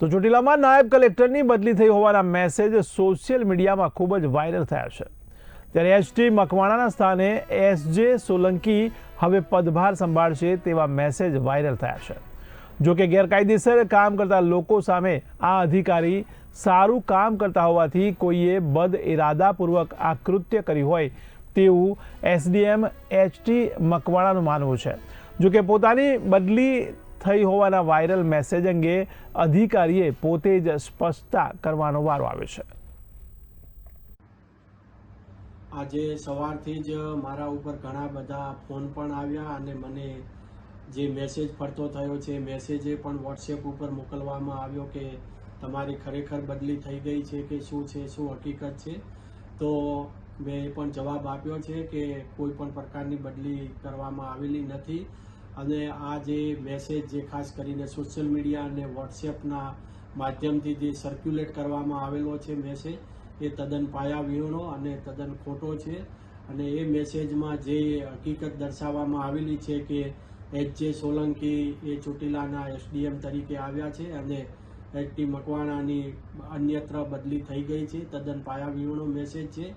તો ચોટીલામાં નાયબ કલેક્ટરની બદલી થઈ હોવાના મેસેજ સોશિયલ મીડિયામાં ખૂબ જ વાયરલ થયા છે। ત્યારે એચટી મકવાણાના સ્થાને એસજે સોલંકી હવે પદભાર સંભાળશે તેવા મેસેજ વાયરલ થયા છે। જો કે ગેરકાયદેસર કામ કરતા લોકો સામે આ અધિકારી સારું કામ કરતા હોવાથી કોઈએ બદ ઇરાદાપૂર્વક આ કૃત્ય કર્યું હોય તેવું એસડીએમ એચટી મકવાણાનું માનવું છે। જો કે પોતાની બદલી થઈ હોવાના વાયરલ મેસેજ અંગે અધિકારીએ પોતે જ સ્પષ્ટતા કરવાનો વારો આવ્યો છે। આજે સવારથી જ મારા ઉપર ઘણા બધા ફોન પણ આવ્યા અને મને જે મેસેજ ફરતો થયો છે મેસેજે પણ વોટ્સએપ ઉપર મોકલવામાં આવ્યો કે તમારી ખરેખર બદલી થઈ ગઈ છે કે શું છે, શું હકીકત છે। તો મેં પણ જવાબ આપ્યો છે કે કોઈ પણ પ્રકારની બદલી કરવામાં આવેલી નથી અને આ જે મેસેજ જે ખાસ કરીને સોશિયલ મીડિયા અને વોટ્સએપના માધ્યમથી જે સર્ક્યુલેટ કરવામાં આવેલો છે મેસેજ એ તદ્દન પાયાવિહોણો અને તદ્દન ખોટો છે અને એ મેસેજમાં જે હકીકત દર્શાવવામાં આવેલી છે કે એચજે સોલંકી એ ચોટીલાના એસડીએમ તરીકે આવ્યા છે અને એચટી મકવાણાની અન્યત્ર બદલી થઈ ગઈ છે, તદ્દન પાયાવિહોણો મેસેજ છે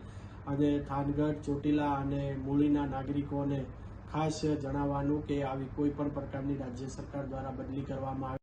અને થાનગઢ, ચોટીલા અને મૂળીના નાગરિકોને ખાસ જણાવવાનું કે આવી કોઈ પણ પ્રકારની રાજ્ય સરકાર દ્વારા બદલી કરવામાં આવે